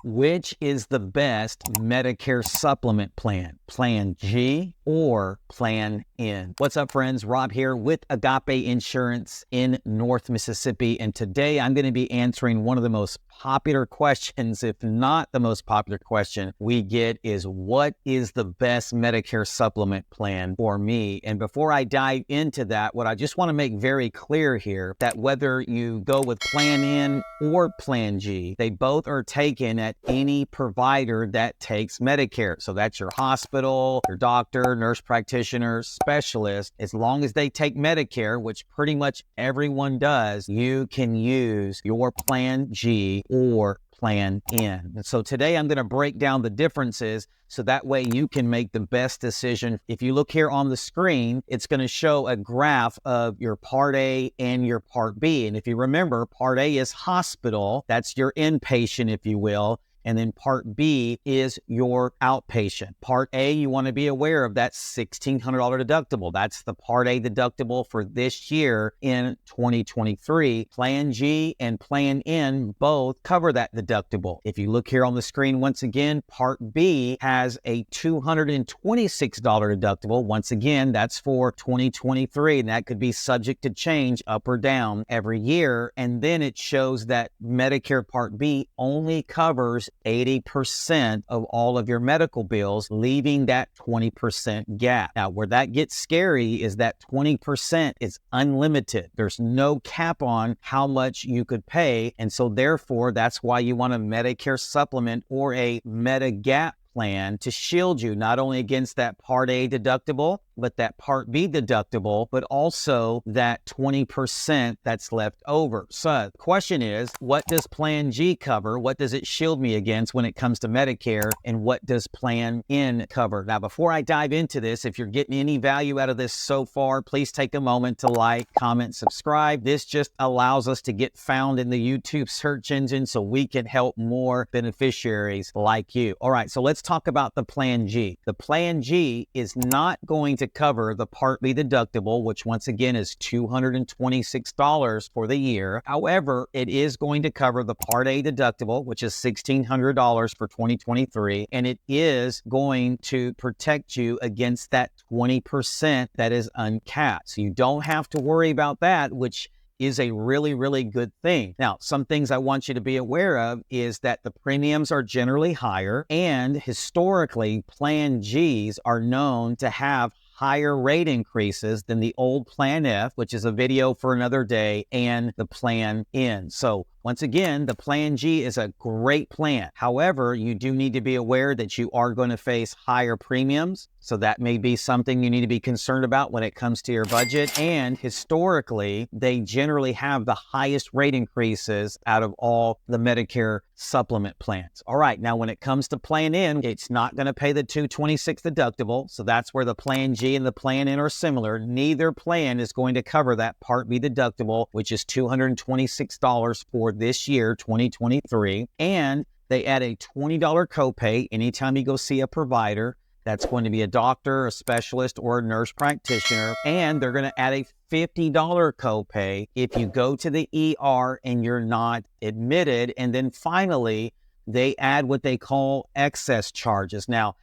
Which is the best Medicare supplement plan? Plan G or Plan N? What's up, friends? Rob here with Agape Insurance in North Mississippi. And today I'm going to be answering one of the most popular questions, if not the most popular question we get, is what is the best Medicare supplement plan for me? And before I dive into that, what I just want to make very clear here, that whether you go with Plan N or Plan G, they both are taken at any provider that takes Medicare. So that's your hospital, your doctor, nurse practitioner, specialist. As long as they take Medicare, which pretty much everyone does, you can use your Plan G or Plan N. And so today I'm going to break down the differences so that way you can make the best decision. If you look here on the screen, it's going to show a graph of your Part A and your Part B. And if you remember, Part A is hospital. That's your inpatient, if you will. And then Part B is your outpatient. Part A, you want to be aware of that $1,600 deductible. That's the Part A deductible for this year in 2023. Plan G and Plan N both cover that deductible. If you look here on the screen, once again, Part B has a $226 deductible. Once again, that's for 2023, and that could be subject to change up or down every year. And then it shows that Medicare Part B only covers 80% of all of your medical bills, leaving that 20% gap. Now, where that gets scary is that 20% is unlimited. There's no cap on how much you could pay. And so therefore, that's why you want a Medicare supplement or a Medigap plan to shield you not only against that Part A deductible, but that Part B deductible, but also that 20% that's left over. So the question is, what does Plan G cover? What does it shield me against when it comes to Medicare? And what does Plan N cover? Now, before I dive into this, if you're getting any value out of this so far, please take a moment to like, comment, subscribe. This just allows us to get found in the YouTube search engine so we can help more beneficiaries like you. All right, so let's talk about the Plan G. The Plan G is not going to cover the Part B deductible, which once again is $226 for the year. However, it is going to cover the Part A deductible, which is $1,600 for 2023, and it is going to protect you against that 20% that is uncapped. So you don't have to worry about that, which is a really, really good thing. Now, some things I want you to be aware of is that the premiums are generally higher, and historically, Plan Gs are known to have higher rate increases than the old Plan F, which is a video for another day, and the Plan N. So once again, the Plan G is a great plan. However, you do need to be aware that you are going to face higher premiums. So that may be something you need to be concerned about when it comes to your budget. And historically, they generally have the highest rate increases out of all the Medicare supplement plans. All right, now when it comes to Plan N, it's not going to pay the $226 deductible. So that's where the Plan G and the Plan N are similar. Neither plan is going to cover that Part B deductible, which is $226 for this year, 2023. And they add a $20 copay anytime you go see a provider. That's going to be a doctor, a specialist, or a nurse practitioner. And they're going to add a $50 copay if you go to the ER and you're not admitted. And then finally, they add what they call excess charges. Now,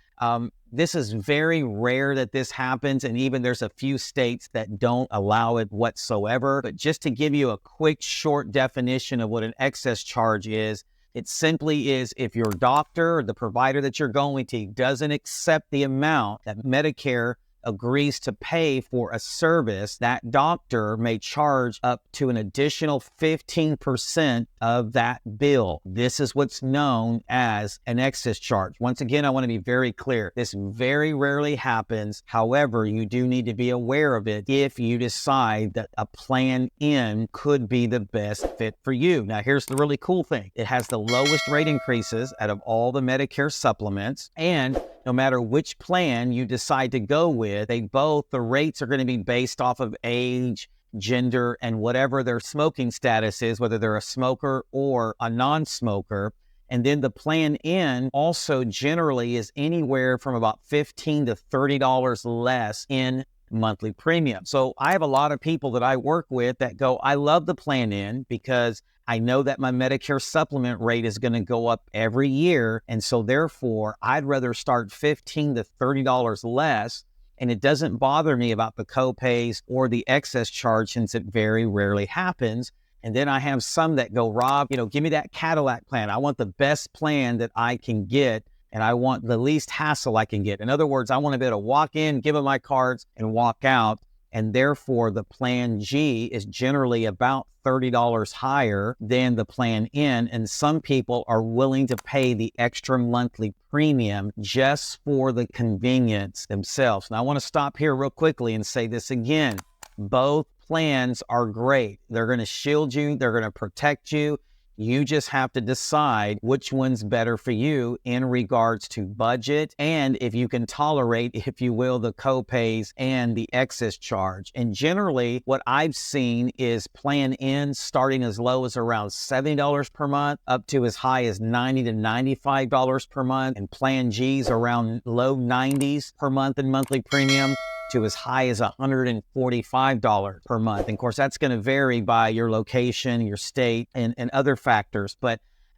this is very rare that this happens, and even there's a few states that don't allow it whatsoever. But just to give you a quick, short definition of what an excess charge is, it simply is if your doctor or the provider that you're going to doesn't accept the amount that Medicare agrees to pay for a service, that doctor may charge up to an additional 15% of that bill. This is what's known as an excess charge. Once again, I want to be very clear. This very rarely happens. However, you do need to be aware of it if you decide that a Plan N could be the best fit for you. Now, here's the really cool thing. It has the lowest rate increases out of all the Medicare supplements, and no matter which plan you decide to go with, the rates are going to be based off of age, gender, and whatever their smoking status is, whether they're a smoker or a non-smoker. And then the Plan N also generally is anywhere from about $15 to $30 less in monthly premium. So I have a lot of people that I work with that go, I love the plan in because I know that my Medicare supplement rate is going to go up every year. And so therefore, I'd rather start $15 to $30 less. And it doesn't bother me about the copays or the excess charge since it very rarely happens. And then I have some that go, Rob, give me that Cadillac plan. I want the best plan that I can get, and I want the least hassle I can get. In other words, I want to be able to walk in, give them my cards, and walk out. And therefore, the Plan G is generally about $30 higher than the Plan N. And some people are willing to pay the extra monthly premium just for the convenience themselves. Now, I want to stop here real quickly and say this again. Both plans are great. They're going to shield you. They're going to protect you. You just have to decide which one's better for you in regards to budget and if you can tolerate, if you will, the copays and the excess charge. And generally, what I've seen is Plan N starting as low as around $70 per month up to as high as $90 to $95 per month, and Plan G's around low 90s per month in monthly premium to as high as $145 per month. And of course, that's going to vary by your location, your state, and other factors,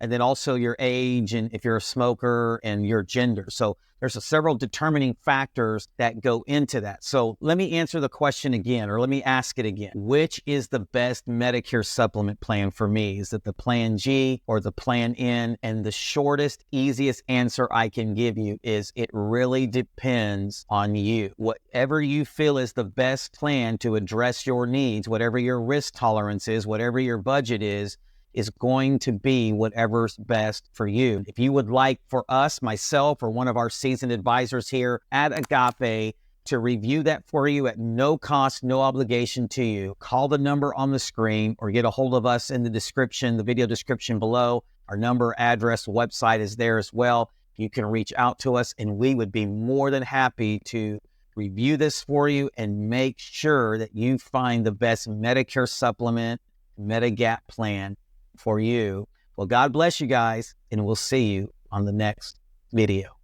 and then also your age, and if you're a smoker, and your gender. So there's several determining factors that go into that. So let me answer the question again, or let me ask it again. Which is the best Medicare supplement plan for me? Is it the Plan G or the Plan N? And the shortest, easiest answer I can give you is it really depends on you. Whatever you feel is the best plan to address your needs, whatever your risk tolerance is, whatever your budget is going to be whatever's best for you. If you would like for us, myself, or one of our seasoned advisors here at Agape to review that for you at no cost, no obligation to you, call the number on the screen or get a hold of us in the description, the video description below. Our number, address, website is there as well. You can reach out to us and we would be more than happy to review this for you and make sure that you find the best Medicare supplement, Medigap plan for you. Well, God bless you guys, and we'll see you on the next video.